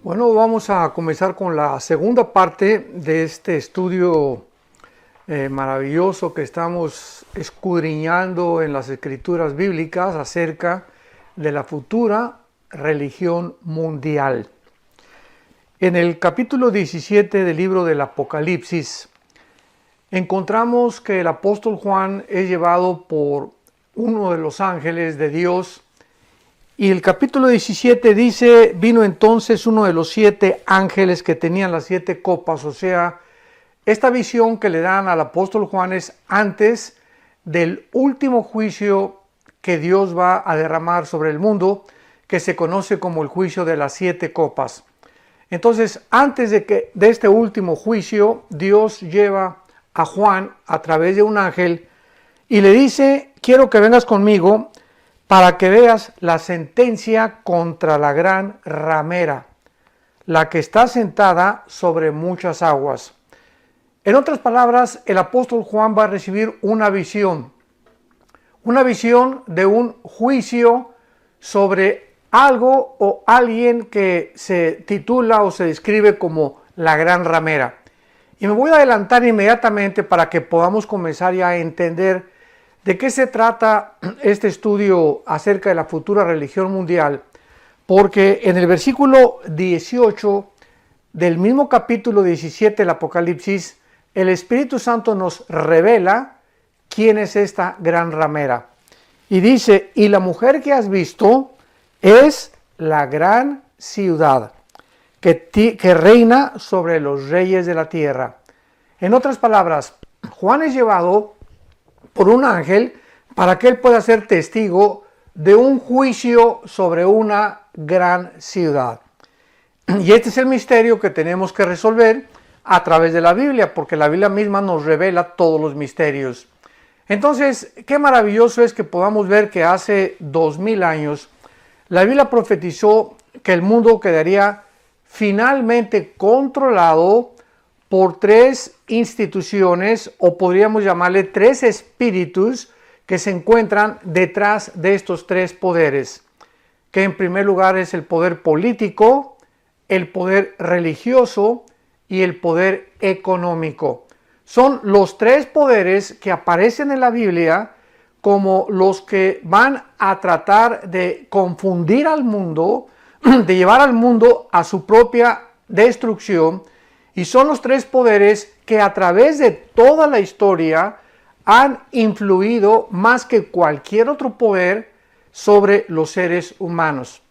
Bueno, vamos a comenzar con la segunda parte de este estudio maravilloso que estamos escudriñando en las escrituras bíblicas acerca de la futura religión mundial. En el capítulo 17 del libro del Apocalipsis encontramos que el apóstol Juan es llevado por uno de los ángeles de Dios. Y el capítulo 17 dice, vino entonces uno de los 7 ángeles que tenían las 7 copas, o sea, esta visión que le dan al apóstol Juan es antes del último juicio que Dios va a derramar sobre el mundo, que se conoce como el juicio de las 7 copas. Entonces, antes de este último juicio, Dios lleva a Juan a través de un ángel y le dice, quiero que vengas conmigo para que veas la sentencia contra la gran ramera, la que está sentada sobre muchas aguas. En otras palabras, el apóstol Juan va a recibir una visión de un juicio sobre algo o alguien que se titula o se describe como la gran ramera. Y me voy a adelantar inmediatamente para que podamos comenzar ya a entender ¿de qué se trata este estudio acerca de la futura religión mundial? Porque en el versículo 18 del mismo capítulo 17 del Apocalipsis, el Espíritu Santo nos revela quién es esta gran ramera. Y dice, y la mujer que has visto es la gran ciudad que reina sobre los reyes de la tierra. En otras palabras, Juan es llevado por un ángel para que él pueda ser testigo de un juicio sobre una gran ciudad. Y este es el misterio que tenemos que resolver a través de la Biblia, porque la Biblia misma nos revela todos los misterios. Entonces, qué maravilloso es que podamos ver que hace 2000 años la Biblia profetizó que el mundo quedaría finalmente controlado por 3 instituciones, o podríamos llamarle 3 espíritus que se encuentran detrás de estos 3 poderes, que en primer lugar es el poder político, el poder religioso y el poder económico. Son los 3 poderes que aparecen en la Biblia como los que van a tratar de confundir al mundo, de llevar al mundo a su propia destrucción. Y son los 3 poderes que a través de toda la historia han influido más que cualquier otro poder sobre los seres humanos.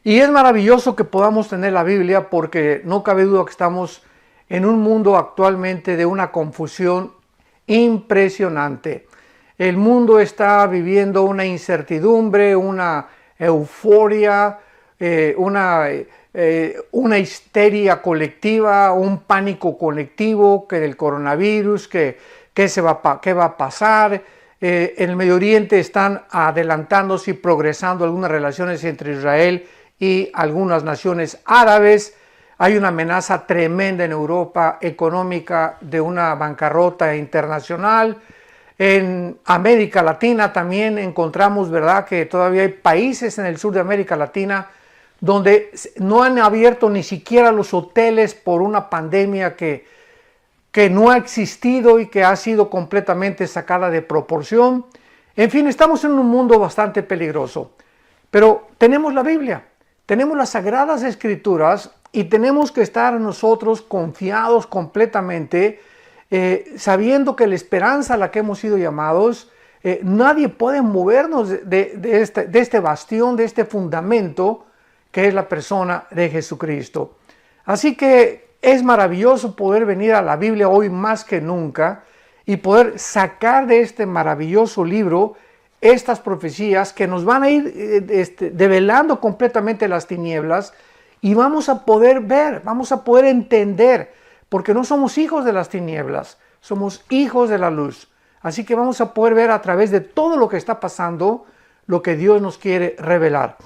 Y es maravilloso que podamos tener la Biblia porque no cabe duda que estamos en un mundo actualmente de una confusión impresionante. El mundo está viviendo una incertidumbre, una euforia, una histeria colectiva, un pánico colectivo que del coronavirus, qué va a pasar. En el Medio Oriente están adelantándose y progresando algunas relaciones entre Israel y algunas naciones árabes. Hay una amenaza tremenda en Europa económica de una bancarrota internacional. En América Latina también encontramos, ¿verdad?, que todavía hay países en el sur de América Latina donde no han abierto ni siquiera los hoteles por una pandemia que no ha existido y que ha sido completamente sacada de proporción. En fin, estamos en un mundo bastante peligroso. Pero tenemos la Biblia, tenemos las Sagradas Escrituras y tenemos que estar nosotros confiados completamente, sabiendo que la esperanza a la que hemos sido llamados, nadie puede movernos de este bastión, de este fundamento, que es la persona de Jesucristo. Así que es maravilloso poder venir a la Biblia hoy más que nunca y poder sacar de este maravilloso libro estas profecías que nos van a ir develando completamente las tinieblas y vamos a poder ver, vamos a poder entender, porque no somos hijos de las tinieblas, somos hijos de la luz. Así que vamos a poder ver a través de todo lo que está pasando lo que Dios nos quiere revelar.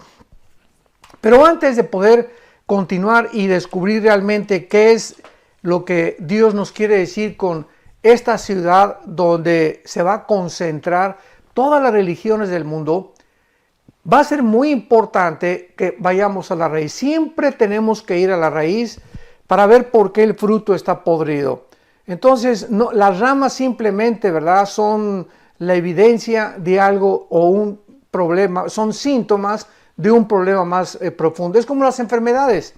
Pero antes de poder continuar y descubrir realmente qué es lo que Dios nos quiere decir con esta ciudad donde se va a concentrar todas las religiones del mundo, va a ser muy importante que vayamos a la raíz. Siempre tenemos que ir a la raíz para ver por qué el fruto está podrido. Entonces, no, las ramas simplemente, ¿verdad?, son la evidencia de algo o un problema, son síntomas de un problema más profundo. Es como las enfermedades.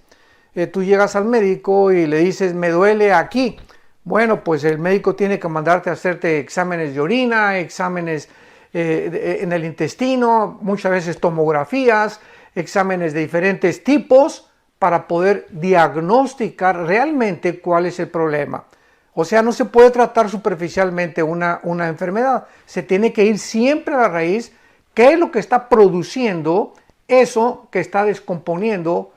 Tú llegas al médico y le dices, me duele aquí. Bueno, pues el médico tiene que mandarte a hacerte exámenes de orina, exámenes en el intestino, muchas veces tomografías, exámenes de diferentes tipos para poder diagnosticar realmente cuál es el problema. O sea, no se puede tratar superficialmente una enfermedad. Se tiene que ir siempre a la raíz. ¿Qué es lo que está produciendo eso que está descomponiendo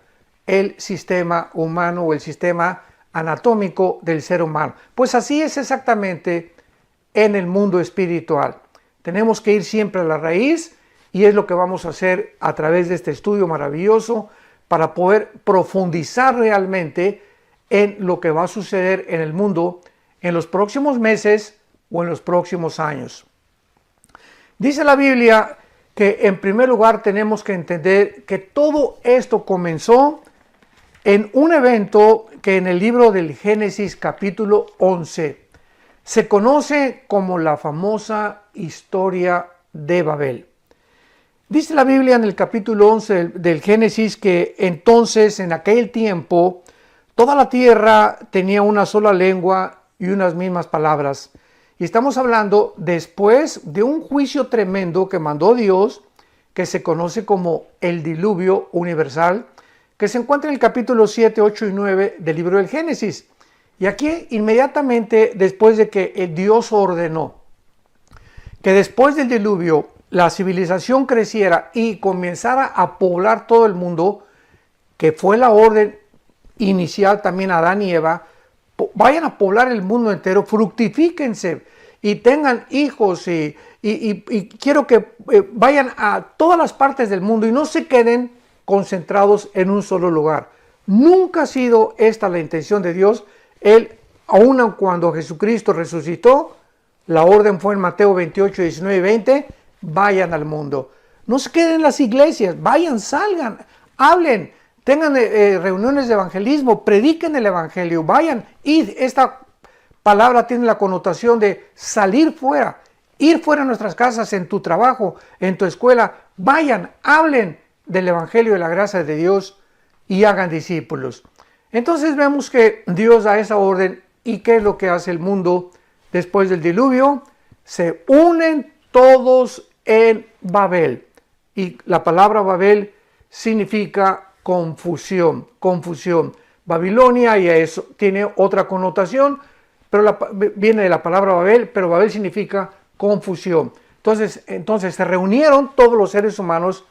el sistema humano o el sistema anatómico del ser humano? Pues así es exactamente en el mundo espiritual. Tenemos que ir siempre a la raíz y es lo que vamos a hacer a través de este estudio maravilloso para poder profundizar realmente en lo que va a suceder en el mundo en los próximos meses o en los próximos años. Dice la Biblia que en primer lugar tenemos que entender que todo esto comenzó en un evento que en el libro del Génesis capítulo 11 se conoce como la famosa historia de Babel. Dice la Biblia en el capítulo 11 del Génesis que entonces en aquel tiempo toda la tierra tenía una sola lengua y unas mismas palabras. Y estamos hablando después de un juicio tremendo que mandó Dios, que se conoce como el diluvio universal, que se encuentra en el capítulo 7, 8 y 9 del libro del Génesis. Y aquí inmediatamente después de que Dios ordenó que después del diluvio la civilización creciera y comenzara a poblar todo el mundo, que fue la orden inicial también a Adán y Eva, vayan a poblar el mundo entero, fructifíquense y tengan hijos y quiero que vayan a todas las partes del mundo y no se queden concentrados en un solo lugar. Nunca ha sido esta la intención de Dios. Él, aun cuando Jesucristo resucitó, la orden fue en Mateo 28, 19 y 20, vayan al mundo. No se queden en las iglesias, vayan, salgan, hablen, tengan reuniones de evangelismo, prediquen el evangelio, vayan. Y esta palabra tiene la connotación de salir fuera, ir fuera de nuestras casas, en tu trabajo, en tu escuela, vayan, hablen del evangelio de la gracia de Dios y hagan discípulos. Entonces vemos que Dios da esa orden y ¿qué es lo que hace el mundo después del diluvio? Se unen todos en Babel. Y la palabra Babel significa confusión, confusión. Babilonia y eso tiene otra connotación, pero viene de la palabra Babel, pero Babel significa confusión. Entonces se reunieron todos los seres humanos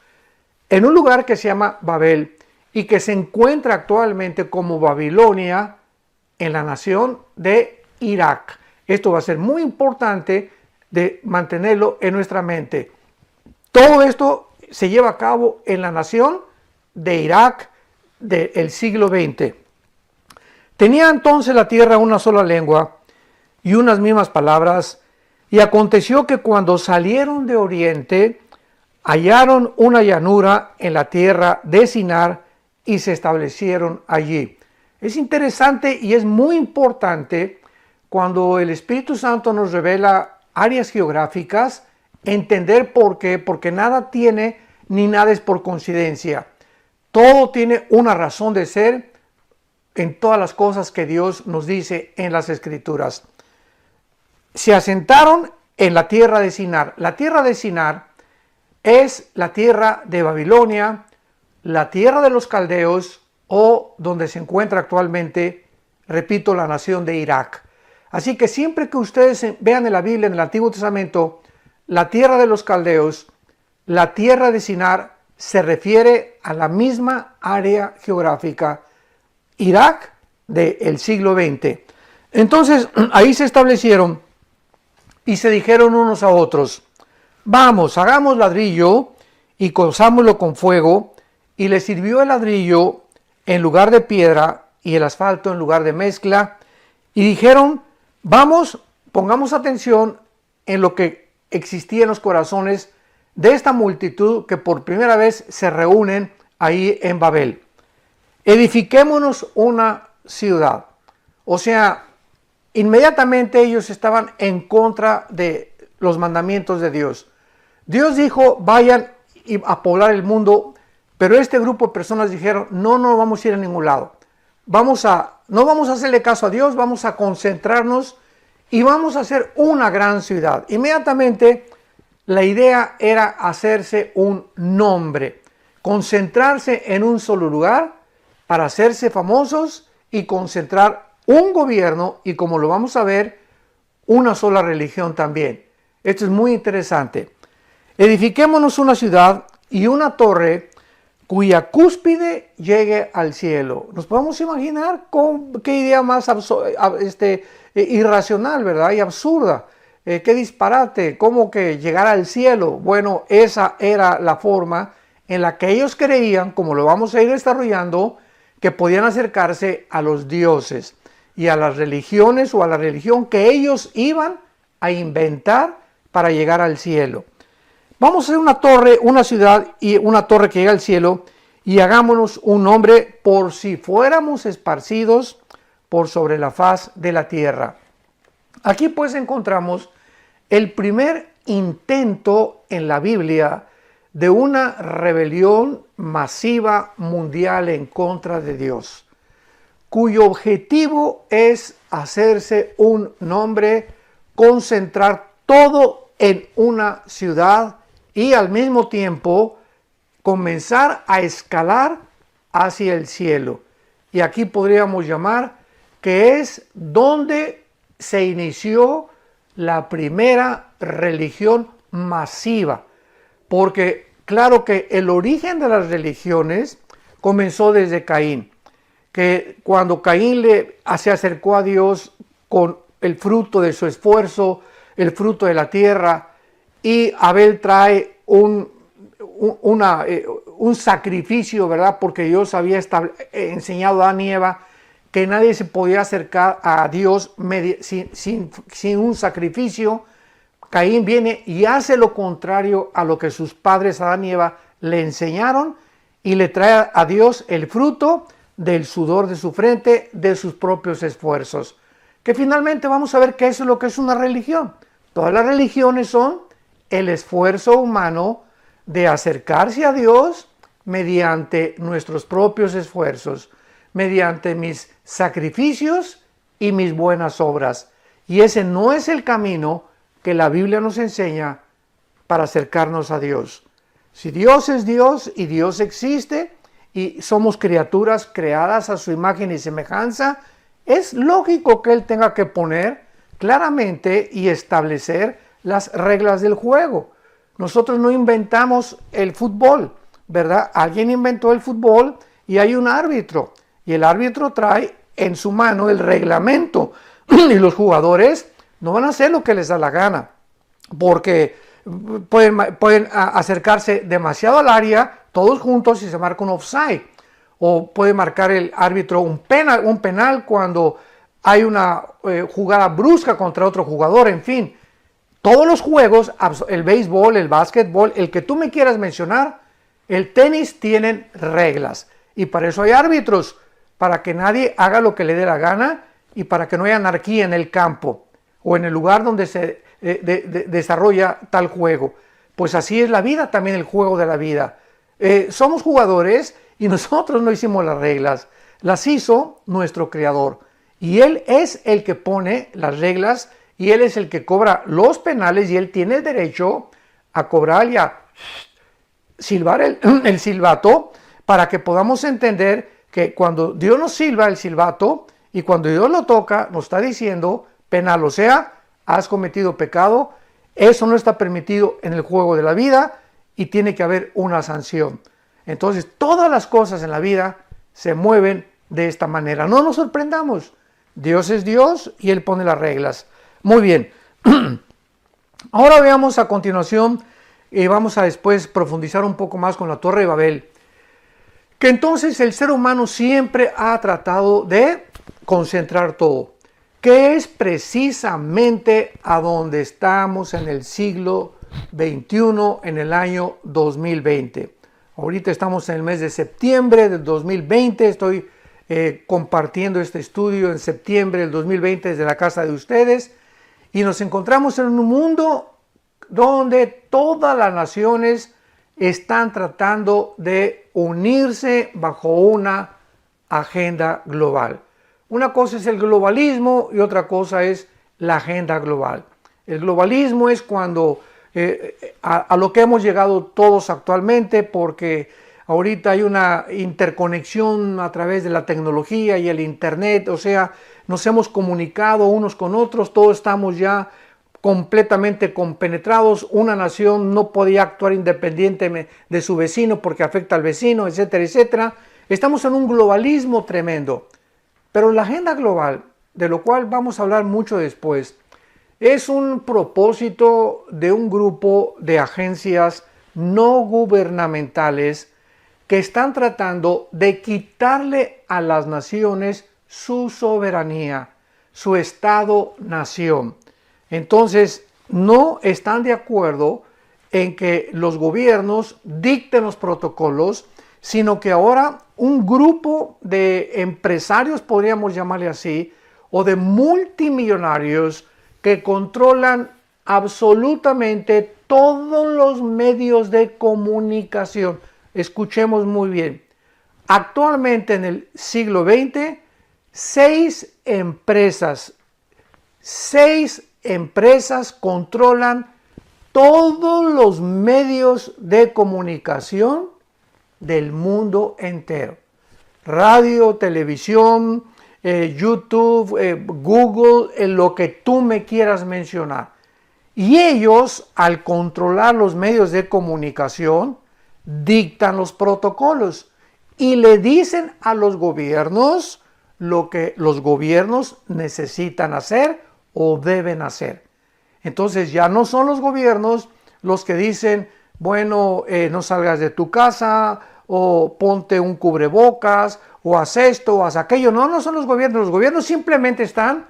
en un lugar que se llama Babel y que se encuentra actualmente como Babilonia en la nación de Irak. Esto va a ser muy importante de mantenerlo en nuestra mente. Todo esto se lleva a cabo en la nación de Irak del siglo XX. Tenía entonces la tierra una sola lengua y unas mismas palabras, y aconteció que cuando salieron de oriente, hallaron una llanura en la tierra de Sinar y se establecieron allí. Es interesante y es muy importante cuando el Espíritu Santo nos revela áreas geográficas, entender por qué, porque nada tiene ni nada es por coincidencia. Todo tiene una razón de ser en todas las cosas que Dios nos dice en las Escrituras. Se asentaron en la tierra de Sinar. La tierra de Sinar es la tierra de Babilonia, la tierra de los caldeos o donde se encuentra actualmente, repito, la nación de Irak. Así que siempre que ustedes vean en la Biblia, en el Antiguo Testamento, la tierra de los caldeos, la tierra de Sinar, se refiere a la misma área geográfica, Irak del siglo XX. Entonces ahí se establecieron y se dijeron unos a otros, vamos, hagamos ladrillo y cozámoslo con fuego, y les sirvió el ladrillo en lugar de piedra y el asfalto en lugar de mezcla, y dijeron, vamos, pongamos atención en lo que existía en los corazones de esta multitud que por primera vez se reúnen ahí en Babel. Edifiquémonos una ciudad. O sea, inmediatamente ellos estaban en contra de los mandamientos de Dios. Dios dijo, vayan a poblar el mundo, pero este grupo de personas dijeron, no vamos a ir a ningún lado. No vamos a hacerle caso a Dios, vamos a concentrarnos y vamos a hacer una gran ciudad. Inmediatamente la idea era hacerse un nombre, concentrarse en un solo lugar para hacerse famosos y concentrar un gobierno y, como lo vamos a ver, una sola religión también. Esto es muy interesante. Edifiquémonos una ciudad y una torre cuya cúspide llegue al cielo. Nos podemos imaginar qué idea más irracional, ¿verdad? Y absurda. Qué disparate, ¿cómo que llegar al cielo? Bueno, esa era la forma en la que ellos creían, como lo vamos a ir desarrollando, que podían acercarse a los dioses y a las religiones o a la religión que ellos iban a inventar para llegar al cielo. Vamos a hacer una torre, una ciudad y una torre que llega al cielo y hagámonos un nombre por si fuéramos esparcidos por sobre la faz de la tierra. Aquí pues encontramos el primer intento en la Biblia de una rebelión masiva mundial en contra de Dios, cuyo objetivo es hacerse un nombre, concentrar todo en una ciudad y al mismo tiempo comenzar a escalar hacia el cielo. Y aquí podríamos llamar que es donde se inició la primera religión masiva, porque claro que el origen de las religiones comenzó desde Caín, que cuando Caín se acercó a Dios con el fruto de su esfuerzo, el fruto de la tierra, y Abel trae un sacrificio, ¿verdad? Porque Dios había enseñado a Adán y Eva que nadie se podía acercar a Dios sin un sacrificio. Caín viene y hace lo contrario a lo que sus padres Adán y Eva le enseñaron y le trae a Dios el fruto del sudor de su frente, de sus propios esfuerzos. Que finalmente vamos a ver qué es lo que es una religión. Todas las religiones son el esfuerzo humano de acercarse a Dios mediante nuestros propios esfuerzos, mediante mis sacrificios y mis buenas obras. Y ese no es el camino que la Biblia nos enseña para acercarnos a Dios. Si Dios es Dios y Dios existe y somos criaturas creadas a su imagen y semejanza, es lógico que Él tenga que poner claramente y establecer las reglas del juego. Nosotros no inventamos el fútbol, ¿verdad? Alguien inventó el fútbol y hay un árbitro. Y el árbitro trae en su mano el reglamento. Y los jugadores no van a hacer lo que les da la gana. Porque pueden acercarse demasiado al área, todos juntos, y se marca un offside. O puede marcar el árbitro un penal cuando hay una jugada brusca contra otro jugador, en fin. Todos los juegos, el béisbol, el básquetbol, el que tú me quieras mencionar, el tenis, tienen reglas. Y para eso hay árbitros, para que nadie haga lo que le dé la gana y para que no haya anarquía en el campo o en el lugar donde se desarrolla tal juego. Pues así es la vida, también el juego de la vida. Somos jugadores y nosotros no hicimos las reglas, las hizo nuestro Creador. Y Él es el que pone las reglas y Él es el que cobra los penales y Él tiene el derecho a cobrar y a silbar el silbato para que podamos entender que cuando Dios nos silba el silbato y cuando Dios lo toca, nos está diciendo penal, o sea, has cometido pecado, eso no está permitido en el juego de la vida y tiene que haber una sanción. Entonces, todas las cosas en la vida se mueven de esta manera. No nos sorprendamos, Dios es Dios y Él pone las reglas. Muy bien, ahora veamos a continuación y vamos a después profundizar un poco más con la Torre de Babel, que entonces el ser humano siempre ha tratado de concentrar todo, que es precisamente a donde estamos en el siglo 21 en el año 2020. Ahorita estamos en el mes de septiembre del 2020. Estoy compartiendo este estudio en septiembre del 2020 desde la casa de ustedes. Y nos encontramos en un mundo donde todas las naciones están tratando de unirse bajo una agenda global. Una cosa es el globalismo y otra cosa es la agenda global. El globalismo es cuando a lo que hemos llegado todos actualmente, porque ahorita hay una interconexión a través de la tecnología y el internet, o sea, nos hemos comunicado unos con otros, todos estamos ya completamente compenetrados. Una nación no podía actuar independiente de su vecino porque afecta al vecino, etcétera, etcétera. Estamos en un globalismo tremendo. Pero la agenda global, de lo cual vamos a hablar mucho después, es un propósito de un grupo de agencias no gubernamentales que están tratando de quitarle a las naciones su soberanía, su Estado-nación. Entonces, no están de acuerdo en que los gobiernos dicten los protocolos, sino que ahora un grupo de empresarios, podríamos llamarle así, o de multimillonarios que controlan absolutamente todos los medios de comunicación. Escuchemos muy bien. Actualmente en el siglo XX, seis empresas controlan todos los medios de comunicación del mundo entero. Radio, televisión, YouTube, Google, lo que tú me quieras mencionar. Y ellos, al controlar los medios de comunicación, dictan los protocolos y le dicen a los gobiernos lo que los gobiernos necesitan hacer o deben hacer. Entonces ya no son los gobiernos los que dicen, bueno, no salgas de tu casa, o ponte un cubrebocas, o haz esto, o haz aquello. No, no son los gobiernos simplemente están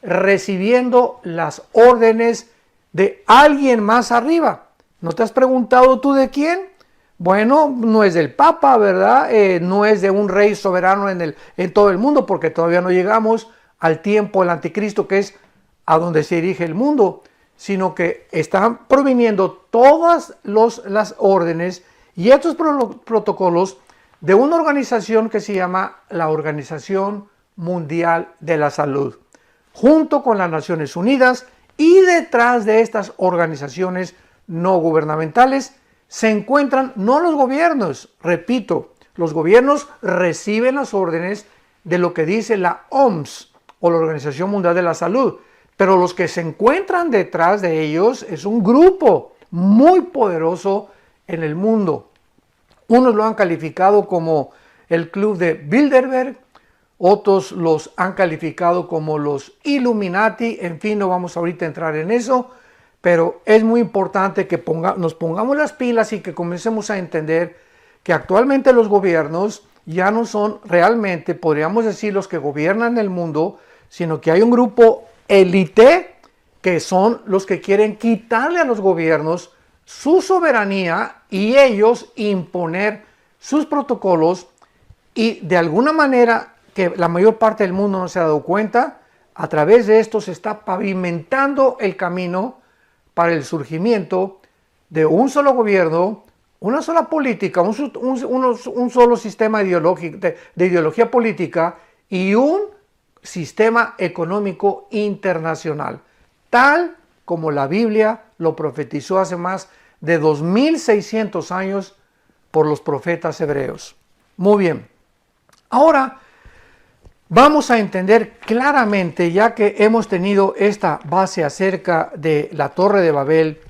recibiendo las órdenes de alguien más arriba. ¿No te has preguntado tú de quién? Bueno, no es del Papa, ¿verdad? No es de un rey soberano en todo el mundo, porque todavía no llegamos al tiempo del anticristo, que es a donde se dirige el mundo, sino que están proviniendo todas las órdenes y estos protocolos de una organización que se llama la Organización Mundial de la Salud, junto con las Naciones Unidas, y detrás de estas organizaciones no gubernamentales se encuentran no los gobiernos, repito, los gobiernos reciben las órdenes de lo que dice la OMS o la Organización Mundial de la Salud, pero los que se encuentran detrás de ellos es un grupo muy poderoso en el mundo. Unos lo han calificado como el Club de Bilderberg, otros los han calificado como los Illuminati, en fin, no vamos ahorita a entrar en eso, pero es muy importante que nos pongamos las pilas y que comencemos a entender que actualmente los gobiernos ya no son realmente, podríamos decir, los que gobiernan el mundo, sino que hay un grupo élite que son los que quieren quitarle a los gobiernos su soberanía y ellos imponer sus protocolos, y de alguna manera que la mayor parte del mundo no se ha dado cuenta, a través de esto se está pavimentando el camino para el surgimiento de un solo gobierno, una sola política, un solo sistema ideológico, de ideología política, y un sistema económico internacional, tal como la Biblia lo profetizó hace más de 2600 años por los profetas hebreos. Muy bien, ahora vamos a entender claramente, ya que hemos tenido esta base acerca de la Torre de Babel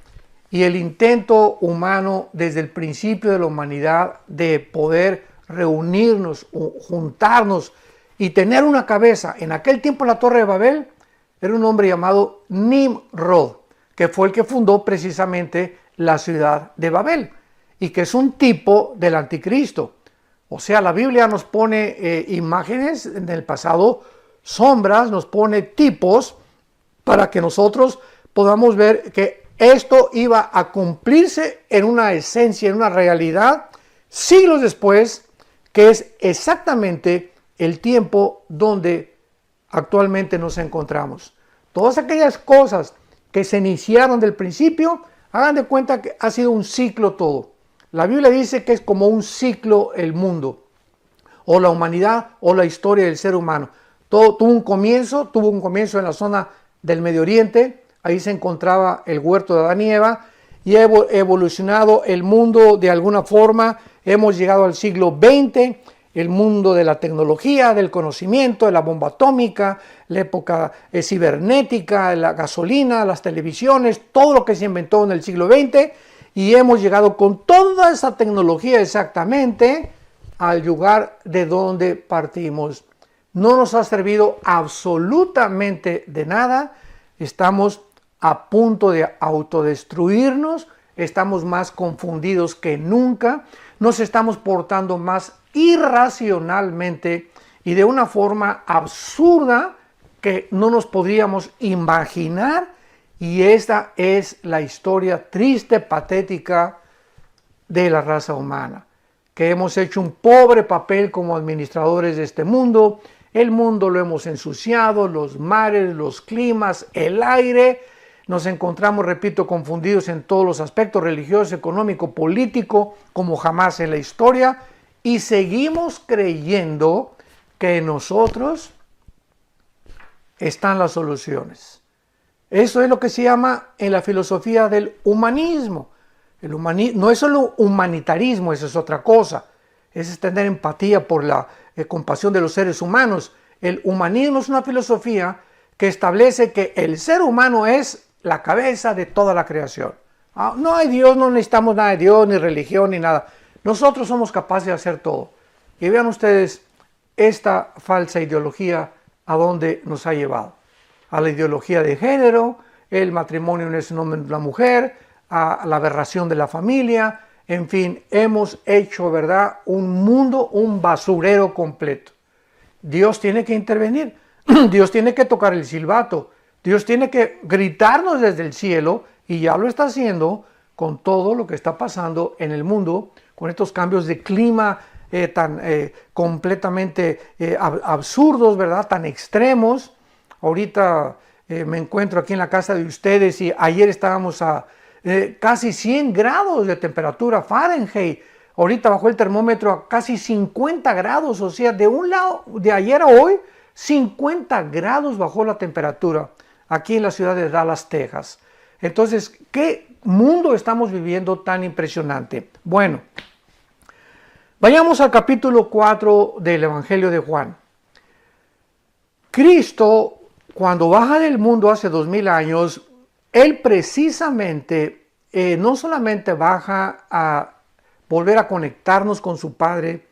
y el intento humano desde el principio de la humanidad de poder reunirnos, juntarnos y tener una cabeza. En aquel tiempo la Torre de Babel era un hombre llamado Nimrod, que fue el que fundó precisamente la ciudad de Babel y que es un tipo del anticristo. O sea, la Biblia nos pone imágenes en el pasado, sombras, nos pone tipos para que nosotros podamos ver que esto iba a cumplirse en una esencia, en una realidad, siglos después, que es exactamente el tiempo donde actualmente nos encontramos. Todas aquellas cosas que se iniciaron del principio, hagan de cuenta que ha sido un ciclo todo. La Biblia dice que es como un ciclo el mundo, o la humanidad, o la historia del ser humano. Todo tuvo un comienzo en la zona del Medio Oriente. Ahí se encontraba el huerto de Adán y Eva, y ha evolucionado el mundo de alguna forma. Hemos llegado al siglo XX, el mundo de la tecnología, del conocimiento, de la bomba atómica, la época cibernética, la gasolina, las televisiones, todo lo que se inventó en el siglo XX, y hemos llegado con toda esa tecnología exactamente al lugar de donde partimos. No nos ha servido absolutamente de nada. Estamos a punto de autodestruirnos, estamos más confundidos que nunca, nos estamos portando más irracionalmente y de una forma absurda que no nos podríamos imaginar, y esta es la historia triste, patética de la raza humana, que hemos hecho un pobre papel como administradores de este mundo. El mundo lo hemos ensuciado, los mares, los climas, el aire. Nos encontramos, repito, confundidos en todos los aspectos, religioso, económico, político, como jamás en la historia, y seguimos creyendo que en nosotros están las soluciones. Eso es lo que se llama en la filosofía del humanismo. El humanismo no es solo humanitarismo, eso es otra cosa. Es tener empatía por la compasión de los seres humanos. El humanismo es una filosofía que establece que el ser humano es la cabeza de toda la creación. No hay Dios, no necesitamos nada de Dios, ni religión, ni nada. Nosotros somos capaces de hacer todo. Y vean ustedes esta falsa ideología a dónde nos ha llevado. A la ideología de género, el matrimonio no es un hombre y una mujer, a la aberración de la familia. En fin, hemos hecho, ¿verdad?, un mundo, un basurero completo. Dios tiene que intervenir, Dios tiene que tocar el silbato, Dios tiene que gritarnos desde el cielo, y ya lo está haciendo con todo lo que está pasando en el mundo, con estos cambios de clima tan completamente absurdos, ¿verdad?, tan extremos. Ahorita me encuentro aquí en la casa de ustedes y ayer estábamos a casi 100 grados de temperatura Fahrenheit. Ahorita bajó el termómetro a casi 50 grados, o sea, de un lado, de ayer a hoy, 50 grados bajó la temperatura aquí en la ciudad de Dallas, Texas. Entonces, ¿qué mundo estamos viviendo tan impresionante? Bueno, vayamos al capítulo 4 del Evangelio de Juan. Cristo, cuando baja del mundo hace 2000 años, Él precisamente no solamente baja a volver a conectarnos con su Padre,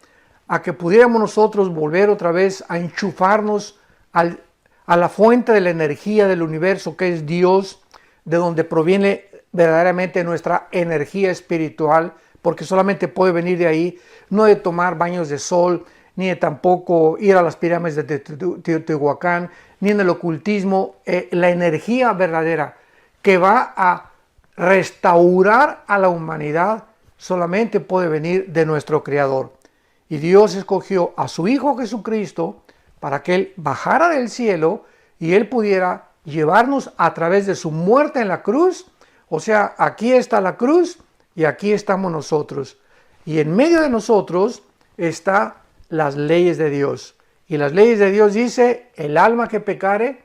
a que pudiéramos nosotros volver otra vez a enchufarnos a la fuente de la energía del universo, que es Dios, de donde proviene verdaderamente nuestra energía espiritual, porque solamente puede venir de ahí, no de tomar baños de sol, ni de tampoco ir a las pirámides de Teotihuacán, ni en el ocultismo. La energía verdadera que va a restaurar a la humanidad solamente puede venir de nuestro Creador. Y Dios escogió a su Hijo Jesucristo para que Él bajara del cielo y Él pudiera llevarnos a través de su muerte en la cruz. O sea, aquí está la cruz y aquí estamos nosotros. Y en medio de nosotros están las leyes de Dios. Y las leyes de Dios dice, el alma que pecare,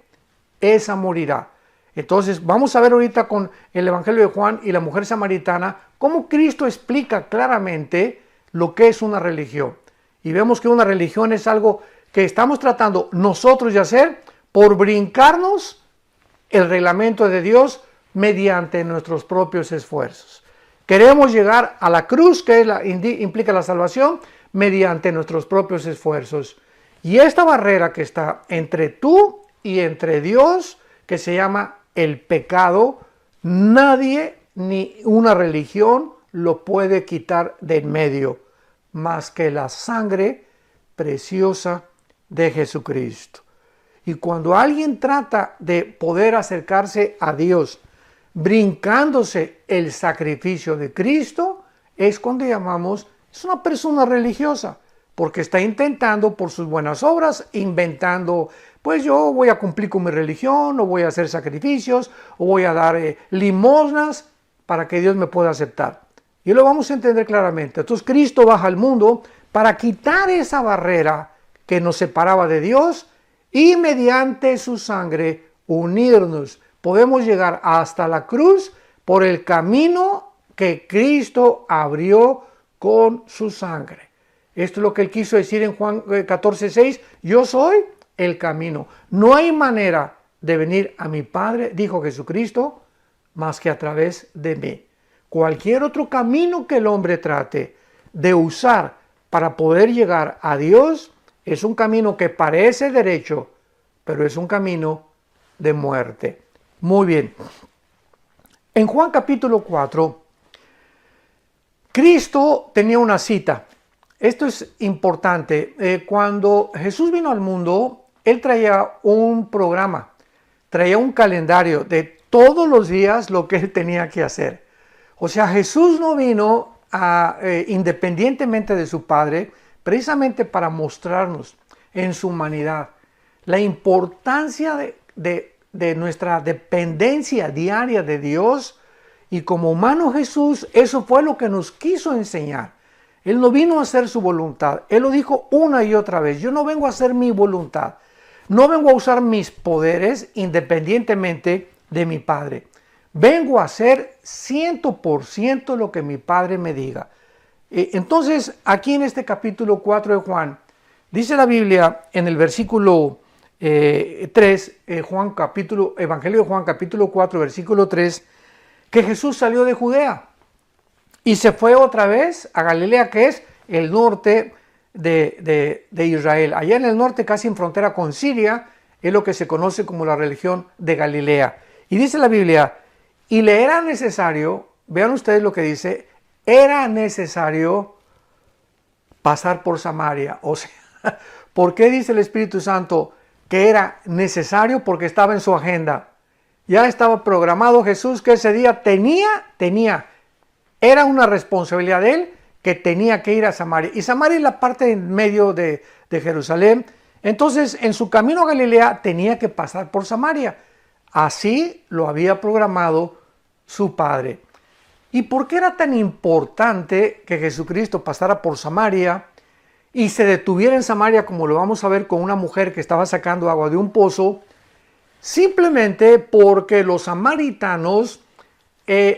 esa morirá. Entonces vamos a ver ahorita con el Evangelio de Juan y la mujer samaritana cómo Cristo explica claramente lo que es una religión. Y vemos que una religión es algo que estamos tratando nosotros de hacer por brincarnos el reglamento de Dios mediante nuestros propios esfuerzos. Queremos llegar a la cruz, que implica la salvación, mediante nuestros propios esfuerzos. Y esta barrera que está entre tú y entre Dios, que se llama el pecado, nadie ni una religión lo puede quitar de en medio, más que la sangre preciosa de Jesucristo. Y cuando alguien trata de poder acercarse a Dios brincándose el sacrificio de Cristo, es cuando llamamos, es una persona religiosa, porque está intentando por sus buenas obras, inventando, pues yo voy a cumplir con mi religión, o voy a hacer sacrificios, o voy a dar limosnas para que Dios me pueda aceptar. Y lo vamos a entender claramente. Entonces Cristo baja al mundo para quitar esa barrera que nos separaba de Dios y mediante su sangre unirnos. Podemos llegar hasta la cruz por el camino que Cristo abrió con su sangre. Esto es lo que él quiso decir en Juan 14:6. Yo soy el camino. No hay manera de venir a mi Padre, dijo Jesucristo, más que a través de mí. Cualquier otro camino que el hombre trate de usar para poder llegar a Dios es un camino que parece derecho, pero es un camino de muerte. Muy bien. En Juan capítulo 4, Cristo tenía una cita. Esto es importante. Cuando Jesús vino al mundo, él traía un programa, traía un calendario de todos los días lo que él tenía que hacer. O sea, Jesús no vino independientemente de su Padre, precisamente para mostrarnos en su humanidad la importancia de nuestra dependencia diaria de Dios. Y como humano Jesús, eso fue lo que nos quiso enseñar. Él no vino a hacer su voluntad. Él lo dijo una y otra vez. Yo no vengo a hacer mi voluntad. No vengo a usar mis poderes independientemente de mi Padre. Vengo a hacer 100% lo que mi Padre me diga. Entonces, aquí en este capítulo 4 de Juan, dice la Biblia en el versículo 3, Evangelio de Juan capítulo 4, versículo 3, que Jesús salió de Judea y se fue otra vez a Galilea, que es el norte de Israel. Allá en el norte, casi en frontera con Siria, es lo que se conoce como la región de Galilea. Y dice la Biblia, y le era necesario, vean ustedes lo que dice, era necesario pasar por Samaria. O sea, ¿por qué dice el Espíritu Santo que era necesario? Porque estaba en su agenda. Ya estaba programado Jesús que ese día era una responsabilidad de él que tenía que ir a Samaria. Y Samaria es la parte en medio de Jerusalén. Entonces, en su camino a Galilea tenía que pasar por Samaria. Así lo había programado su Padre. ¿Y por qué era tan importante que Jesucristo pasara por Samaria y se detuviera en Samaria, como lo vamos a ver con una mujer que estaba sacando agua de un pozo? Simplemente porque los samaritanos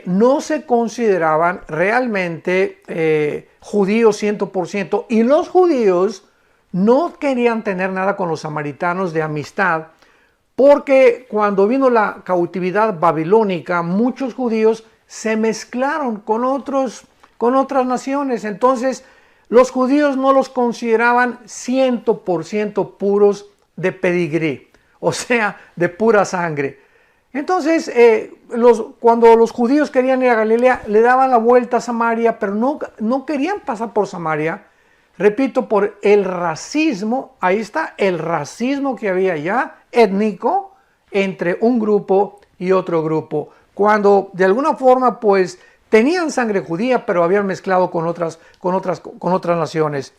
no se consideraban realmente judíos 100%, y los judíos no querían tener nada con los samaritanos de amistad, porque cuando vino la cautividad babilónica, muchos judíos se mezclaron con otras naciones. Entonces, los judíos no los consideraban 100% puros de pedigrí, o sea, de pura sangre. Entonces, cuando los judíos querían ir a Galilea, le daban la vuelta a Samaria, pero no querían pasar por Samaria. Repito, por el racismo. Ahí está el racismo que había ya, étnico, entre un grupo y otro grupo. Cuando de alguna forma pues tenían sangre judía, pero habían mezclado con otras naciones.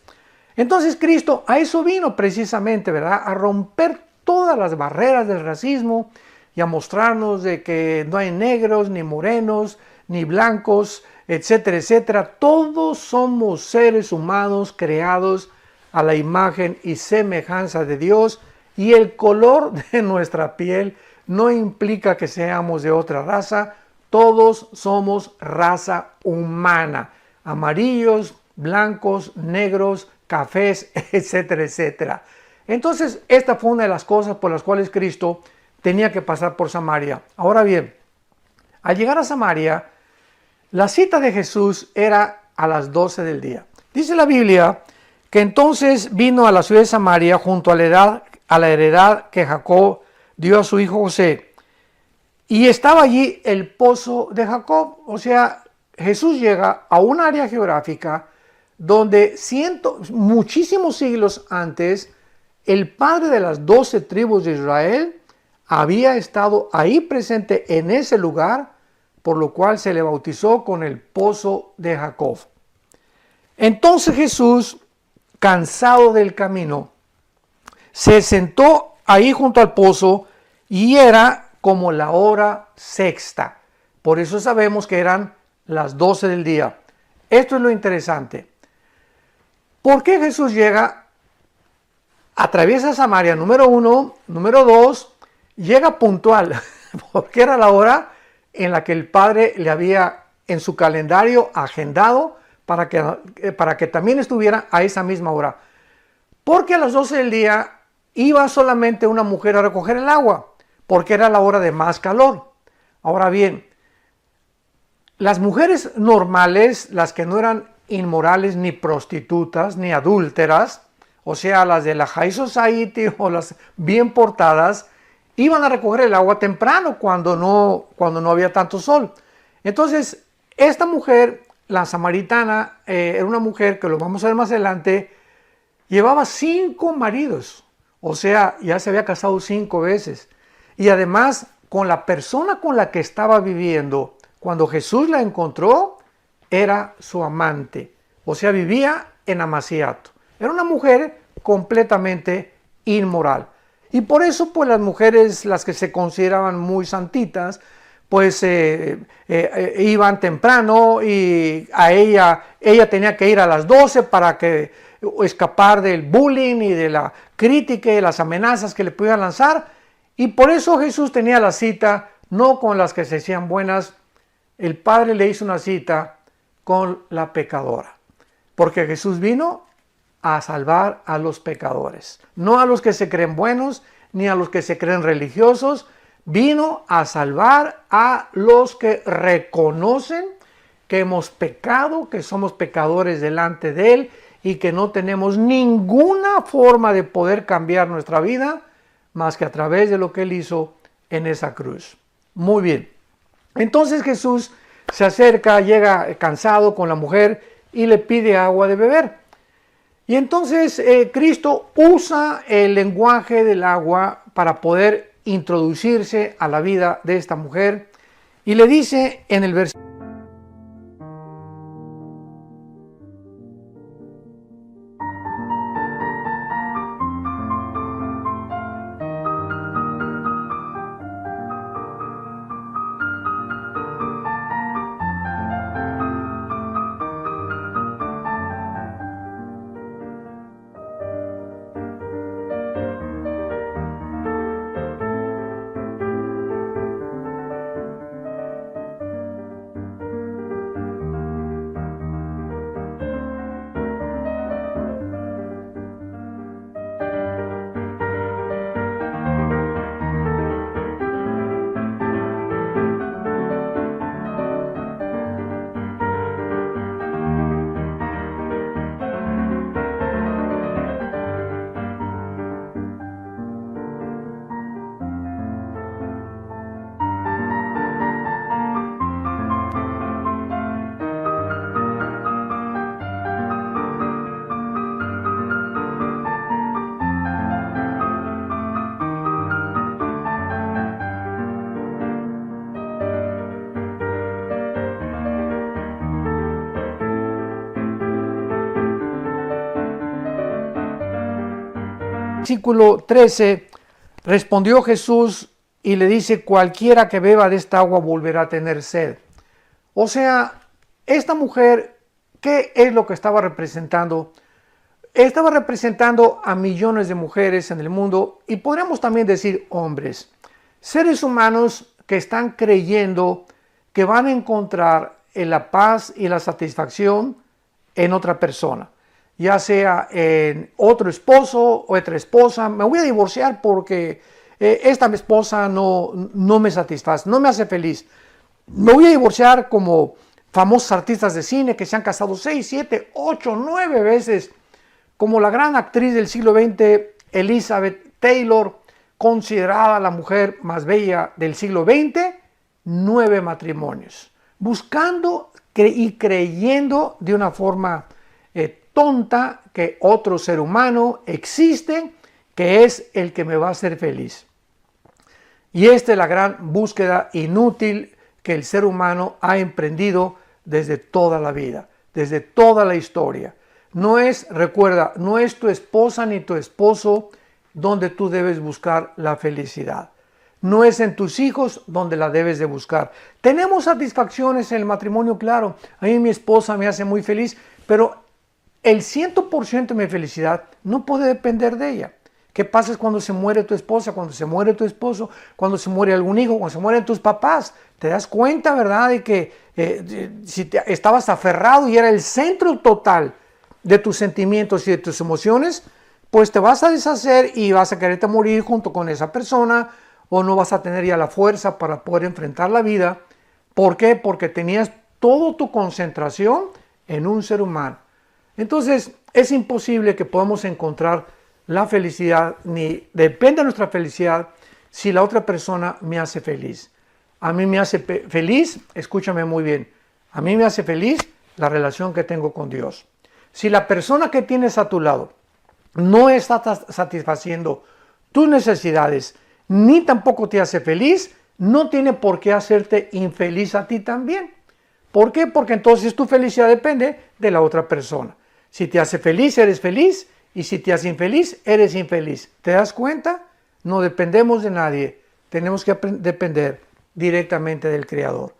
Entonces Cristo a eso vino precisamente, ¿verdad? A romper todas las barreras del racismo y a mostrarnos de que no hay negros, ni morenos, ni blancos, etcétera, etcétera. Todos somos seres humanos creados a la imagen y semejanza de Dios, y el color de nuestra piel no implica que seamos de otra raza. Todos somos raza humana, amarillos, blancos, negros, cafés, etcétera, etcétera. Entonces, esta fue una de las cosas por las cuales Cristo tenía que pasar por Samaria. Ahora bien, al llegar a Samaria, la cita de Jesús era a las 12 del día. Dice la Biblia que entonces vino a la ciudad de Samaria junto a la heredad que Jacob dio a su hijo José. Y estaba allí el pozo de Jacob. O sea, Jesús llega a un área geográfica donde muchísimos siglos antes, el padre de las 12 tribus de Israel había estado ahí presente en ese lugar por lo cual se le bautizó con el pozo de Jacob. Entonces Jesús, cansado del camino, se sentó ahí junto al pozo y era como la hora sexta. Por eso sabemos que eran las 12 del día. Esto es lo interesante. ¿Por qué Jesús llega, atraviesa Samaria, número 1, número 2, llega puntual? Porque era la hora en la que el Padre le había en su calendario agendado para que también estuviera a esa misma hora. Porque a las 12 del día iba solamente una mujer a recoger el agua, porque era la hora de más calor. Ahora bien, las mujeres normales, las que no eran inmorales, ni prostitutas, ni adúlteras, o sea, las de la High Society o las bien portadas, iban a recoger el agua temprano cuando no había tanto sol. Entonces, esta mujer, la samaritana, era una mujer que lo vamos a ver más adelante, llevaba 5 maridos, o sea, ya se había casado 5 veces. Y además, con la persona con la que estaba viviendo, cuando Jesús la encontró, era su amante, o sea, vivía en amaciato. Era una mujer completamente inmoral. Y por eso, pues las mujeres, las que se consideraban muy santitas, pues iban temprano y ella tenía que ir a las 12 para escapar del bullying y de la crítica y las amenazas que le pudieran lanzar. Y por eso Jesús tenía la cita no con las que se hacían buenas. El Padre le hizo una cita con la pecadora, porque Jesús vino a salvar a los pecadores, no a los que se creen buenos, ni a los que se creen religiosos. Vino a salvar a los que reconocen que hemos pecado, que somos pecadores delante de Él y que no tenemos ninguna forma de poder cambiar nuestra vida más que a través de lo que Él hizo en esa cruz. Muy bien. Entonces Jesús se acerca, llega cansado con la mujer y le pide agua de beber. Y entonces Cristo usa el lenguaje del agua para poder introducirse a la vida de esta mujer y le dice en el versículo versículo 13, respondió Jesús y le dice: cualquiera que beba de esta agua volverá a tener sed. O sea, esta mujer, ¿qué es lo que estaba representando? Estaba representando a millones de mujeres en el mundo, y podríamos también decir hombres, seres humanos que están creyendo que van a encontrar la paz y la satisfacción en otra persona, ya sea en otro esposo o otra esposa. Me voy a divorciar porque esta esposa no me satisface, no me hace feliz. Me voy a divorciar como famosos artistas de cine que se han casado 6, 7, 8, 9 veces, como la gran actriz del siglo XX, Elizabeth Taylor, considerada la mujer más bella del siglo XX, 9 matrimonios, buscando y creyendo de una forma tonta que otro ser humano existe, que es el que me va a hacer feliz. Y esta es la gran búsqueda inútil que el ser humano ha emprendido desde toda la vida, desde toda la historia. No es, recuerda, no es tu esposa ni tu esposo donde tú debes buscar la felicidad. No es en tus hijos donde la debes de buscar. Tenemos satisfacciones en el matrimonio, claro. A mí mi esposa me hace muy feliz, pero el 100% de mi felicidad no puede depender de ella. ¿Qué pasa cuando se muere tu esposa, cuando se muere tu esposo, cuando se muere algún hijo, cuando se mueren tus papás? Te das cuenta, ¿verdad?, de que si estabas aferrado y era el centro total de tus sentimientos y de tus emociones, pues te vas a deshacer y vas a quererte morir junto con esa persona, o no vas a tener ya la fuerza para poder enfrentar la vida. ¿Por qué? Porque tenías toda tu concentración en un ser humano. Entonces es imposible que podamos encontrar la felicidad, ni depende de nuestra felicidad si la otra persona me hace feliz. A mí me hace feliz, escúchame muy bien, a mí me hace feliz la relación que tengo con Dios. Si la persona que tienes a tu lado no está satisfaciendo tus necesidades, ni tampoco te hace feliz, no tiene por qué hacerte infeliz a ti también. ¿Por qué? Porque entonces tu felicidad depende de la otra persona. Si te hace feliz, eres feliz, y si te hace infeliz, eres infeliz. ¿Te das cuenta? No dependemos de nadie, tenemos que depender directamente del Creador.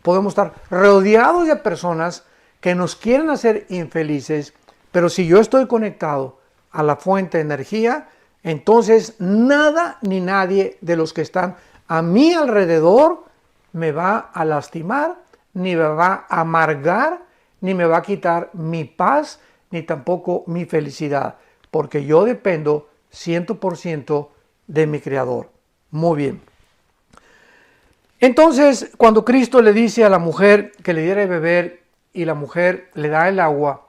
Podemos estar rodeados de personas que nos quieren hacer infelices, pero si yo estoy conectado a la fuente de energía, entonces nada ni nadie de los que están a mi alrededor me va a lastimar, ni me va a amargar, ni me va a quitar mi paz, ni tampoco mi felicidad, porque yo dependo 100% de mi Creador. Muy bien. Entonces, cuando Cristo le dice a la mujer que le diera de beber y la mujer le da el agua,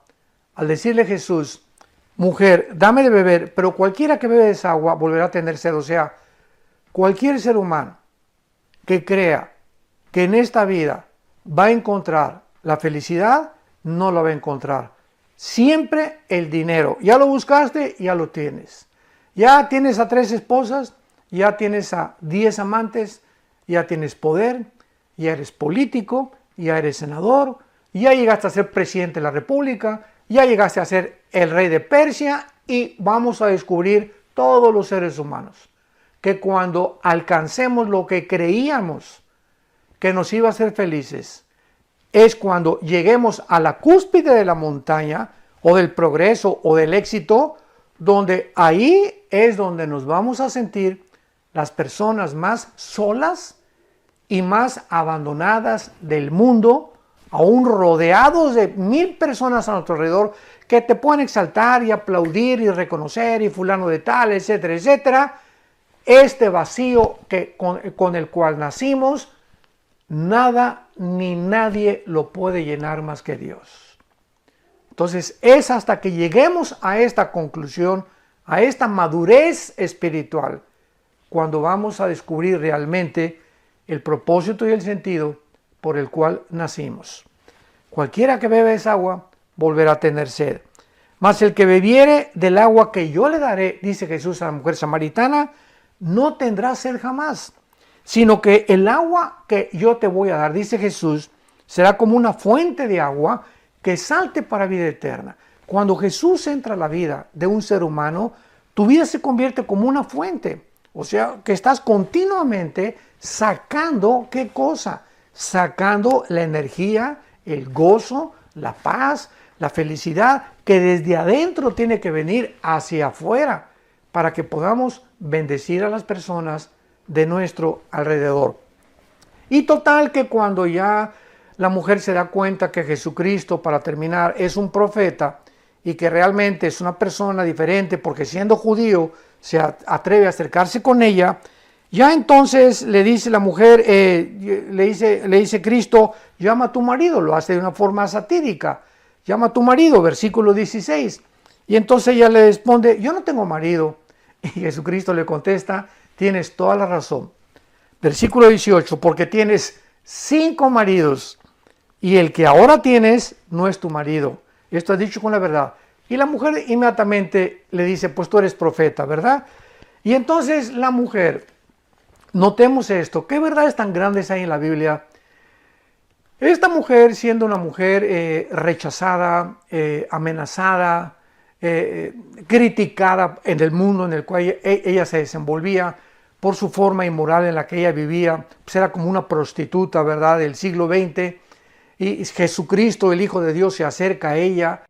al decirle Jesús, mujer, dame de beber, pero cualquiera que bebe esa agua volverá a tener sed. O sea, cualquier ser humano que crea que en esta vida va a encontrar la felicidad, no la va a encontrar. Siempre el dinero. Ya lo buscaste, ya lo tienes. Ya tienes a 3 esposas, ya tienes a 10 amantes, ya tienes poder, ya eres político, ya eres senador, ya llegaste a ser presidente de la República, ya llegaste a ser el rey de Persia, y vamos a descubrir todos los seres humanos que cuando alcancemos lo que creíamos que nos iba a hacer felices, es cuando lleguemos a la cúspide de la montaña o del progreso o del éxito, donde ahí es donde nos vamos a sentir las personas más solas y más abandonadas del mundo, aún rodeados de 1000 personas a nuestro alrededor que te pueden exaltar y aplaudir y reconocer y fulano de tal, etcétera, etcétera. Este vacío con el cual nacimos, nada ni nadie lo puede llenar más que Dios. Entonces es hasta que lleguemos a esta conclusión, a esta madurez espiritual, cuando vamos a descubrir realmente el propósito y el sentido por el cual nacimos. Cualquiera que bebe esa agua volverá a tener sed. Mas el que bebiere del agua que yo le daré, dice Jesús a la mujer samaritana, no tendrá sed jamás, sino que el agua que yo te voy a dar, dice Jesús, será como una fuente de agua que salte para vida eterna. Cuando Jesús entra a la vida de un ser humano, tu vida se convierte como una fuente. O sea, que estás continuamente sacando, ¿qué cosa? Sacando la energía, el gozo, la paz, la felicidad, que desde adentro tiene que venir hacia afuera, para que podamos bendecir a las personas de nuestro alrededor. Y total que cuando ya la mujer se da cuenta que Jesucristo, para terminar, es un profeta y que realmente es una persona diferente, porque siendo judío se atreve a acercarse con ella, ya entonces le dice la mujer, le dice Cristo, llama a tu marido, lo hace de una forma satírica, llama a tu marido, versículo 16. Y entonces ella le responde, yo no tengo marido. Y Jesucristo le contesta, tienes toda la razón. Versículo 18, porque tienes 5 maridos y el que ahora tienes no es tu marido. Esto es dicho con la verdad. Y la mujer inmediatamente le dice, pues tú eres profeta, ¿verdad? Y entonces la mujer, notemos esto, ¿qué verdades tan grandes hay en la Biblia Esta mujer, siendo una mujer rechazada, amenazada, criticada en el mundo en el cual ella se desenvolvía por su forma inmoral en la que ella vivía, pues era como una prostituta, ¿verdad?, del siglo XX, y Jesucristo, el Hijo de Dios, se acerca a ella.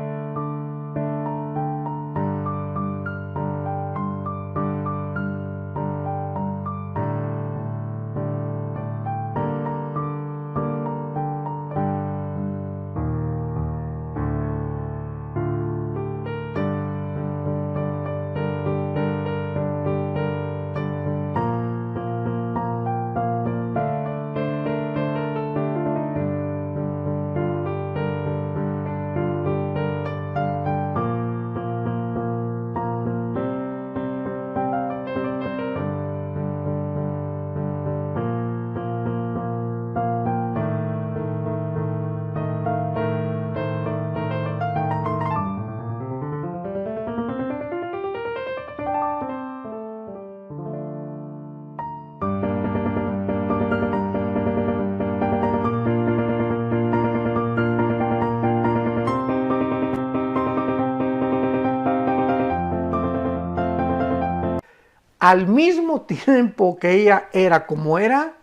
Al mismo tiempo que ella era como era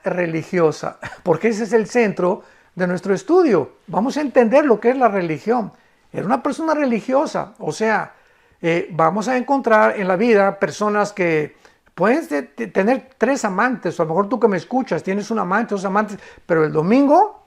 religiosa, porque ese es el centro de nuestro estudio. Vamos a entender lo que es la religión. Era una persona religiosa, o sea, vamos a encontrar en la vida personas que pueden tener 3 amantes, o a lo mejor tú que me escuchas tienes un amante, 2 amantes, pero el domingo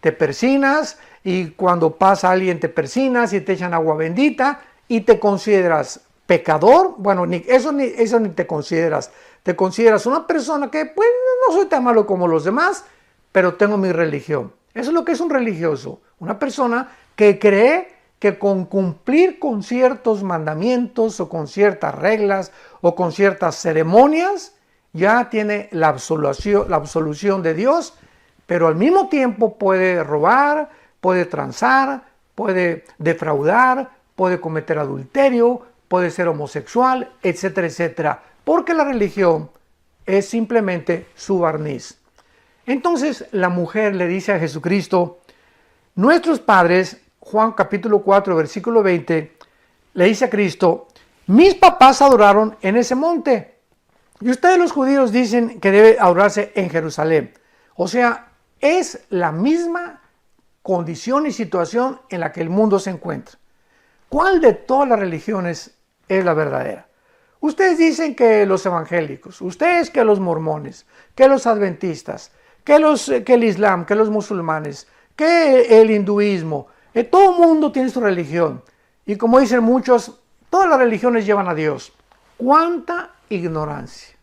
te persinas y cuando pasa alguien te persinas y te echan agua bendita y te consideras pecador. Bueno, eso ni te consideras. Te consideras una persona que, pues, no soy tan malo como los demás, pero tengo mi religión. Eso es lo que es un religioso. Una persona que cree que con cumplir con ciertos mandamientos o con ciertas reglas o con ciertas ceremonias ya tiene la absolución de Dios, pero al mismo tiempo puede robar, puede transar, puede defraudar, puede cometer adulterio, puede ser homosexual, etcétera, etcétera, porque la religión es simplemente su barniz. Entonces la mujer le dice a Jesucristo, nuestros padres, Juan capítulo 4, versículo 20, le dice a Cristo, mis papás adoraron en ese monte, y ustedes los judíos dicen que debe adorarse en Jerusalén. O sea, es la misma condición y situación en la que el mundo se encuentra. ¿Cuál de todas las religiones es la verdadera? Ustedes dicen que los evangélicos, ustedes que los mormones, que los adventistas, que el islam, que los musulmanes, que el hinduismo, todo el mundo tiene su religión. Y como dicen muchos, todas las religiones llevan a Dios. ¡Cuánta ignorancia!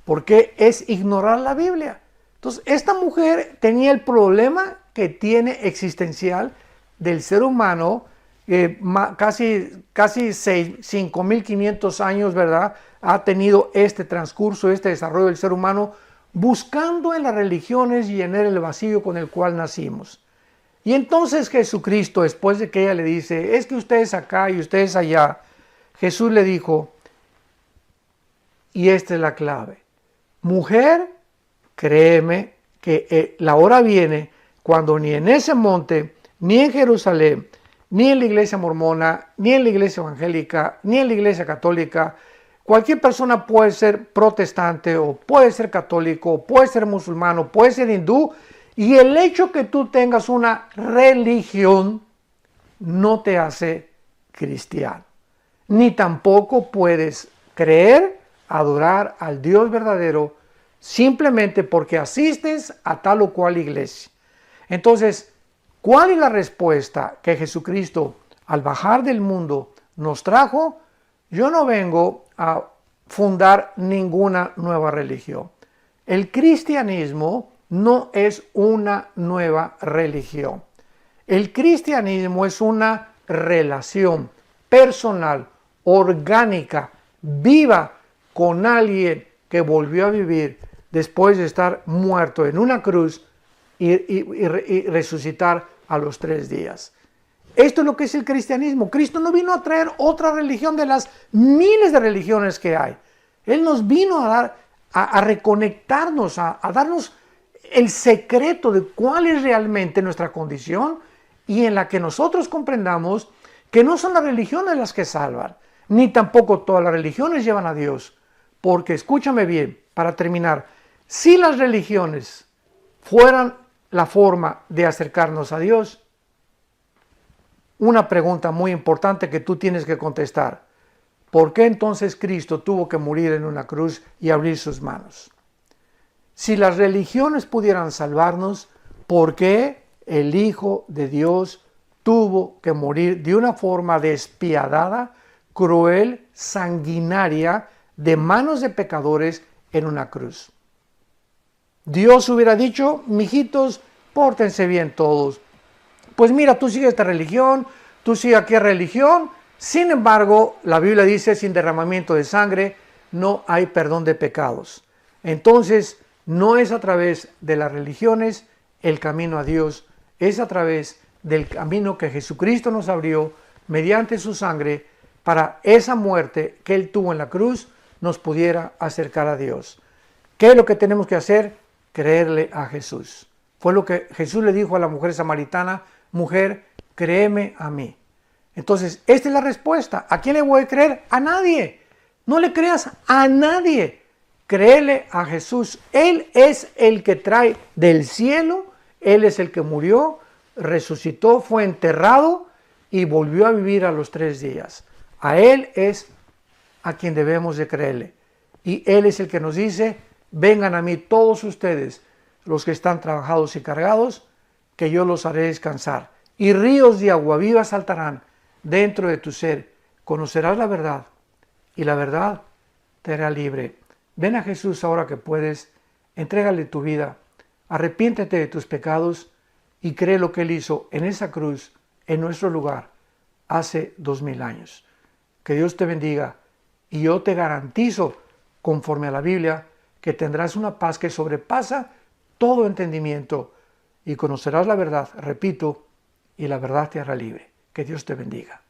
Porque es ignorar la Biblia. Entonces, esta mujer tenía el problema que tiene existencial del ser humano, casi 5.500 años, ¿verdad? Ha tenido este transcurso, este desarrollo del ser humano, buscando en las religiones llenar el vacío con el cual nacimos. Y entonces Jesucristo, después de que ella le dice, es que ustedes acá y ustedes allá, Jesús le dijo, y esta es la clave, mujer, créeme que la hora viene cuando ni en ese monte, ni en Jerusalén, ni en la iglesia mormona, ni en la iglesia evangélica, ni en la iglesia católica, cualquier persona puede ser protestante o puede ser católico, puede ser musulmano, puede ser hindú, y el hecho que tú tengas una religión no te hace cristiano, ni tampoco puedes creer, adorar al Dios verdadero simplemente porque asistes a tal o cual iglesia. Entonces, ¿cuál es la respuesta que Jesucristo al bajar del mundo nos trajo? Yo no vengo a fundar ninguna nueva religión. El cristianismo no es una nueva religión. El cristianismo es una relación personal, orgánica, viva con alguien que volvió a vivir después de estar muerto en una cruz y resucitar a los 3 días. Esto es lo que es el cristianismo. Cristo no vino a traer otra religión de las miles de religiones que hay. Él nos vino a reconectarnos, a darnos el secreto de cuál es realmente nuestra condición y en la que nosotros comprendamos que no son las religiones las que salvan, ni tampoco todas las religiones llevan a Dios. Porque escúchame bien, para terminar, si las religiones fueran la forma de acercarnos a Dios, una pregunta muy importante que tú tienes que contestar: ¿por qué entonces Cristo tuvo que morir en una cruz y abrir sus manos? Si las religiones pudieran salvarnos, ¿por qué el Hijo de Dios tuvo que morir de una forma despiadada, cruel, sanguinaria, de manos de pecadores en una cruz? Dios hubiera dicho: mijitos, pórtense bien todos. Pues mira, tú sigues esta religión, tú sigues aquella religión. Sin embargo, la Biblia dice: sin derramamiento de sangre no hay perdón de pecados. Entonces, no es a través de las religiones el camino a Dios, es a través del camino que Jesucristo nos abrió mediante su sangre, para esa muerte que Él tuvo en la cruz nos pudiera acercar a Dios. ¿Qué es lo que tenemos que hacer? Creerle a Jesús. Fue lo que Jesús le dijo a la mujer samaritana: mujer, créeme a mí. Entonces, esta es la respuesta. ¿A quién le voy a creer? A nadie. No le creas a nadie. Créele a Jesús. Él es el que trae del cielo. Él es el que murió, resucitó, fue enterrado y volvió a vivir a los 3 días. A Él es a quien debemos de creerle. Y Él es el que nos dice: vengan a mí todos ustedes, los que están trabajados y cargados, que yo los haré descansar. Y ríos de agua viva saltarán dentro de tu ser. Conocerás la verdad y la verdad te hará libre. Ven a Jesús ahora que puedes, entrégale tu vida, arrepiéntete de tus pecados y cree lo que Él hizo en esa cruz, en nuestro lugar, hace 2000 años. Que Dios te bendiga y yo te garantizo, conforme a la Biblia, que tendrás una paz que sobrepasa todo entendimiento y conocerás la verdad, repito, y la verdad te hará libre. Que Dios te bendiga.